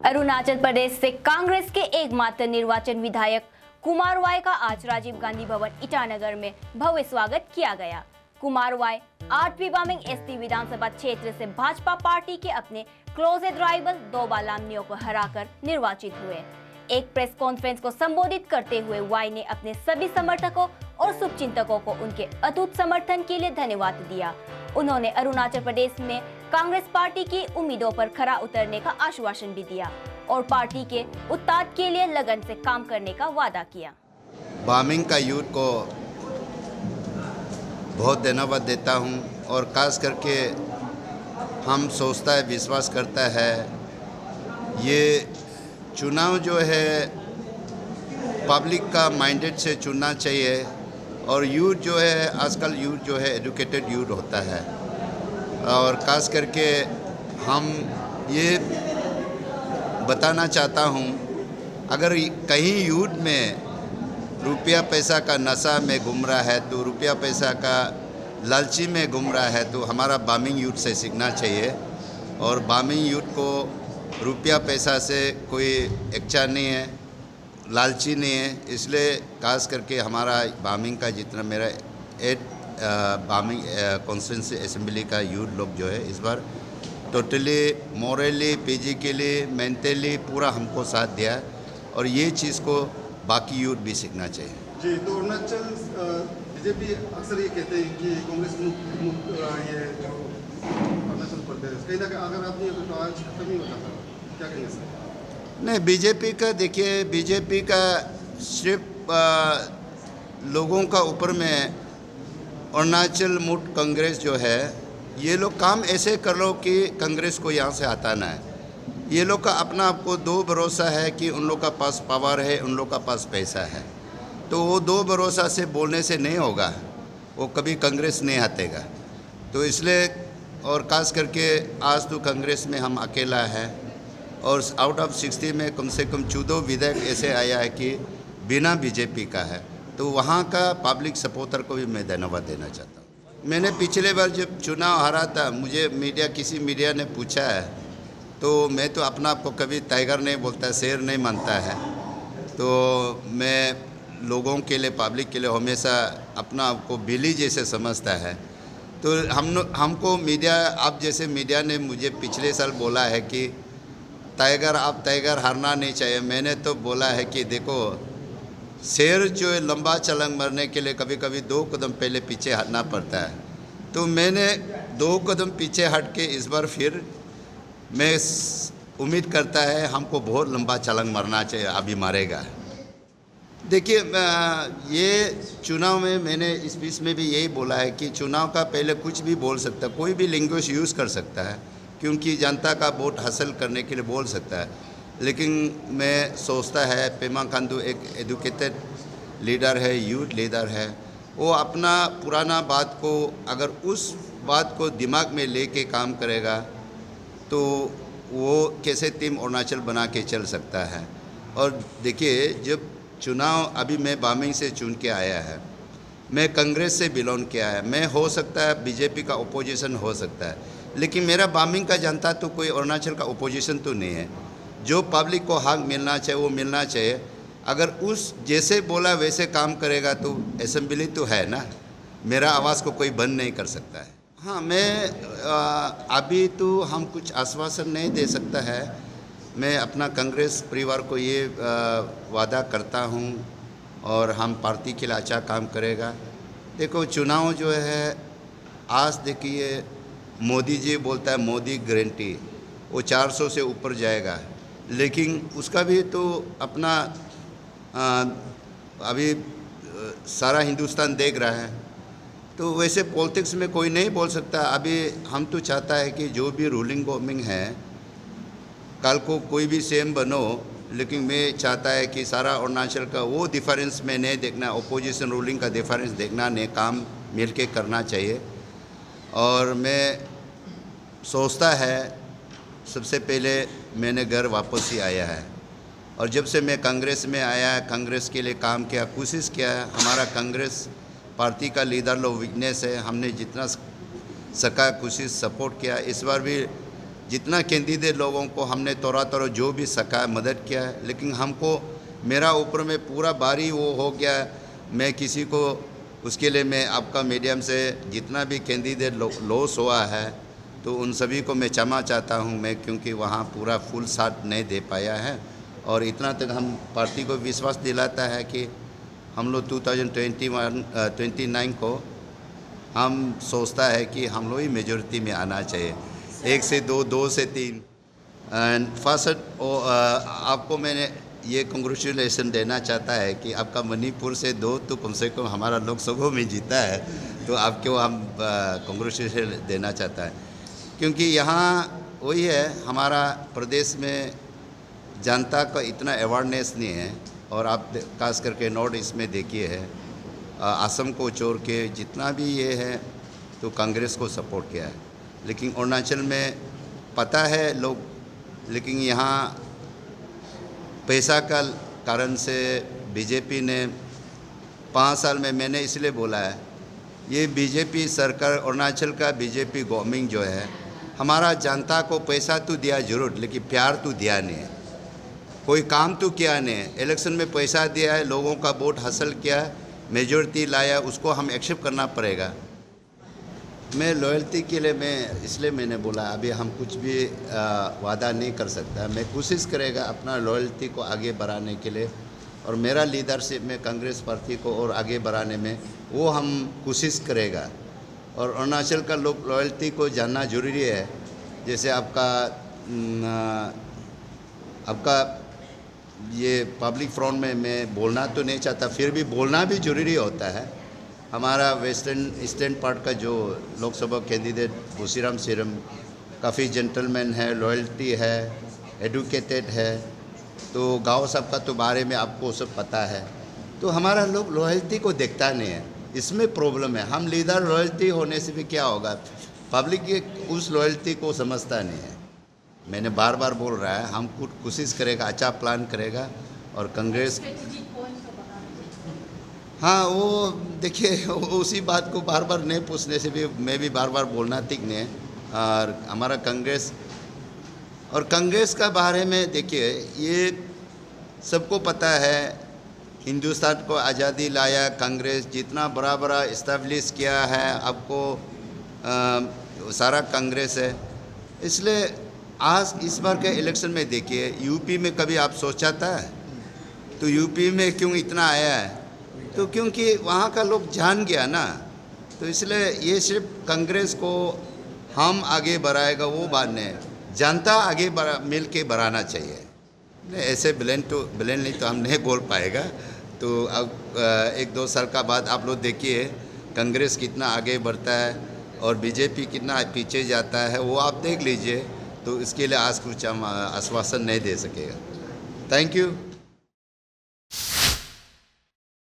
अरुणाचल प्रदेश से कांग्रेस के एकमात्र निर्वाचन विधायक कुमार वाई का आज राजीव गांधी भवन ईटानगर में भव्य स्वागत किया गया। कुमार वाई 8वीं बामिंग एसटी विधानसभा क्षेत्र से भाजपा पार्टी के अपने क्लोजेस्ट राइवल दोबा लामनियो को हराकर निर्वाचित हुए। एक प्रेस कॉन्फ्रेंस को संबोधित करते हुए वाई ने अपने सभी समर्थकों और शुभचिंतकों को उनके अटूट समर्थन के लिए धन्यवाद दिया। उन्होंने अरुणाचल प्रदेश में कांग्रेस पार्टी की उम्मीदों पर खरा उतरने का आश्वासन भी दिया और पार्टी के उत्थान के लिए लगन से काम करने का वादा किया। बामिंग का यूथ को बहुत धन्यवाद देता हूं और खास करके हम सोचता है, विश्वास करता है, ये चुनाव जो है पब्लिक का माइंडेड से चुनना चाहिए और यूथ जो है आजकल यूथ जो है एजुकेटेड यूथ होता है और खास करके हम ये बताना चाहता हूँ, अगर कहीं यूथ में रुपया पैसा का नशा में घूम रहा है तो रुपया पैसा का लालची में घूम रहा है तो हमारा बामिंग यूथ से सीखना चाहिए। और बामिंग यूथ को रुपया पैसा से कोई इच्छा नहीं है, लालची नहीं है, इसलिए खास करके हमारा बामिंग का जितना मेरा 8 बामिंग कॉन्स्टिट्यूंसी असेंबली का यूथ लोग जो है इस बार टोटली मॉरली फिजिकली मेंटली पूरा हमको साथ दिया और ये चीज़ को बाकी यूथ भी सीखना चाहिए। जी, तो अरुणाचल बीजेपी अक्सर ये कहते हैं कि कांग्रेस मुक्त ये जो अरुणाचल प्रदेश कहीं ना कहीं अगर आपने तो आज खत्म ही हो जाता, क्या कहेंगे सर? नहीं, बीजेपी का देखिए, बीजेपी का सिर्फ लोगों का ऊपर में अरुणाचल मुक्त कांग्रेस जो है ये लोग काम ऐसे कर लो कि कांग्रेस को यहाँ से हटाना है। ये लोग का अपना आपको दो भरोसा है कि उन लोग का पास पावर है, उन लोग का पास पैसा है, तो वो दो भरोसा से बोलने से नहीं होगा, वो कभी कांग्रेस नहीं हटेगा। तो इसलिए और ख़ास करके आज तो कांग्रेस में हम अकेला है और आउट ऑफ 60 में कम से कम 14 विधायक ऐसे आया है कि बिना बीजेपी का है, तो वहाँ का पब्लिक सपोर्टर को भी मैं धन्यवाद देना चाहता हूँ। मैंने पिछले बार जब चुनाव हारा था, मुझे किसी मीडिया ने पूछा है, तो मैं तो अपना आपको कभी टाइगर नहीं बोलता, शेर नहीं मानता है, तो मैं लोगों के लिए पब्लिक के लिए हमेशा अपना आपको बिल्ली जैसे समझता है। तो हमको मीडिया, आप जैसे मीडिया ने मुझे पिछले साल बोला है कि टाइगर हारना नहीं चाहिए। मैंने तो बोला है कि देखो, शेर जो है लंबा छलांग मारने के लिए कभी कभी 2 कदम पहले पीछे हटना पड़ता है, तो मैंने 2 कदम पीछे हट के इस बार फिर मैं उम्मीद करता है हमको बहुत लंबा छलांग मारना चाहिए, अभी मारेगा। देखिए, ये चुनाव में मैंने इस बीच में भी यही बोला है कि चुनाव का पहले कुछ भी बोल सकता है, कोई भी लैंग्वेज यूज़ कर सकता है, क्योंकि जनता का वोट हासिल करने के लिए बोल सकता है। लेकिन मैं सोचता है पेमा खांडू एक एजुकेटेड लीडर है, यूथ लीडर है, वो अपना पुराना बात को, अगर उस बात को दिमाग में लेके काम करेगा तो वो कैसे टीम अरुणाचल बना के चल सकता है। और देखिए, जब चुनाव अभी मैं बामिंग से चुन के आया है, मैं कांग्रेस से बिलोंग किया है, मैं हो सकता है बीजेपी का अपोजिशन हो सकता है, लेकिन मेरा बामिंग का जनता तो कोई अरुणाचल का अपोजिशन तो नहीं है। जो पब्लिक को हक मिलना चाहिए वो मिलना चाहिए। अगर उस जैसे बोला वैसे काम करेगा तो असेंबली तो है ना, मेरा आवाज़ को कोई बंद नहीं कर सकता है। हाँ, मैं अभी तो हम कुछ आश्वासन नहीं दे सकता है। मैं अपना कांग्रेस परिवार को ये वादा करता हूँ और हम पार्टी के लिए अच्छा काम करेगा। देखो, चुनाव जो है आज देखिए, मोदी जी बोलता है मोदी गारंटी, वो 400 से ऊपर जाएगा, लेकिन उसका भी तो अपना अभी सारा हिंदुस्तान देख रहा है, तो वैसे पॉलिटिक्स में कोई नहीं बोल सकता। अभी हम तो चाहता है कि जो भी रूलिंग गवर्नमेंट है, कल को कोई भी सीएम बनो, लेकिन मैं चाहता है कि सारा अरुणाचल का वो डिफरेंस में नहीं देखना, अपोजिशन रूलिंग का डिफरेंस देखना नहीं, काम मिल के करना चाहिए। और मैं सोचता है सबसे पहले मैंने घर वापस ही आया है और जब से मैं कांग्रेस में आया, कांग्रेस के लिए काम किया, कोशिश किया। हमारा कांग्रेस पार्टी का लीडर लोग वीकनेस है, हमने जितना सका कोशिश सपोर्ट किया। इस बार भी जितना कैंडिडेट लोगों को हमने तोड़ा जो भी सका मदद किया है, लेकिन हमको मेरा ऊपर में पूरा भारी वो हो गया। मैं किसी को उसके लिए मैं आपका मीडियम से जितना भी कैंडिडेट लॉस हुआ है तो उन सभी को मैं क्षमा चाहता हूं मैं, क्योंकि वहाँ पूरा फुल साथ नहीं दे पाया है। और इतना तक हम पार्टी को विश्वास दिलाता है कि हम लोग 2029 को हम सोचता है कि हम लोग ही मेजॉरिटी में आना चाहिए, 1 से 2, 2 से 3। एंड फर्स्ट आपको मैंने ये कंग्रेचुलेसन देना चाहता है कि आपका मणिपुर से 2 तो कम से कम हमारा लोकसभा में जीता है, तो आपको हम कंग्रेचुलेसन देना चाहता है, क्योंकि यहाँ वही है हमारा प्रदेश में जनता का इतना अवेयरनेस नहीं है। और आप खास करके नॉर्थ ईस्ट में देखिए है, असम को छोड़ के जितना भी ये है तो कांग्रेस को सपोर्ट किया है, लेकिन अरुणाचल में पता है लोग, लेकिन यहाँ पैसा का कारण से बीजेपी ने 5 साल में, मैंने इसलिए बोला है ये बीजेपी सरकार, अरुणाचल का बीजेपी गवर्नमेंट जो है, हमारा जनता को पैसा तो दिया जरूर, लेकिन प्यार तो दिया नहीं है, कोई काम तो किया नहीं है। इलेक्शन में पैसा दिया है, लोगों का वोट हासिल किया, मेजॉरिटी लाया, उसको हम एक्सेप्ट करना पड़ेगा। मैं लॉयल्टी के लिए इसलिए मैंने बोला अभी हम कुछ भी वादा नहीं कर सकता। मैं कोशिश करेगा अपना लॉयल्टी को आगे बढ़ाने के लिए, और मेरा लीडरशिप में कांग्रेस पार्टी को और आगे बढ़ाने में वो हम कोशिश करेगा। और अरुणाचल का लोग लॉयल्टी को जानना जरूरी है। जैसे आपका ये पब्लिक फ्रंट में मैं बोलना तो नहीं चाहता, फिर भी बोलना भी जरूरी होता है। हमारा वेस्टर्न ईस्टर्न पार्ट का जो लोकसभा कैंडिडेट भूसीराम सीरम काफ़ी जेंटलमैन है, लॉयल्टी है, एडुकेटेड है, तो गाँव सबका तो बारे में आपको सब पता है। तो हमारा लोग लॉयल्टी को देखता नहीं है, इसमें प्रॉब्लम है। हम लीडर लॉयल्टी होने से भी क्या होगा, पब्लिक उस लॉयल्टी को समझता नहीं है। मैंने बार बार बोल रहा है हम कुछ कोशिश करेगा, अच्छा प्लान करेगा। और कांग्रेस, हाँ वो देखिए उसी बात को बार बार नहीं पूछने से भी मैं भी बार बार बोलना ठीक नहीं है। और हमारा कांग्रेस का बारे में देखिए, ये सबको पता है हिंदुस्तान को आज़ादी लाया कांग्रेस, जितना बड़ा बड़ा इस्टेब्लिश किया है आपको सारा कांग्रेस है। इसलिए आज इस बार के इलेक्शन में देखिए, यूपी में कभी आप सोचा था तो यूपी में क्यों इतना आया है, तो क्योंकि वहाँ का लोग जान गया ना। तो इसलिए ये सिर्फ कांग्रेस को हम आगे बढ़ाएगा वो बात नहीं, जनता आगे मिल के बढ़ाना चाहिए। नहीं ऐसे ब्लेंडली तो हम नहीं बोल पाएगा। तो अब 1-2 साल का बाद आप लोग देखिए कांग्रेस कितना आगे बढ़ता है और बीजेपी कितना पीछे जाता है, वो आप देख लीजिए। तो इसके लिए आज कुछ हम आश्वासन नहीं दे सकेगा। Thank you.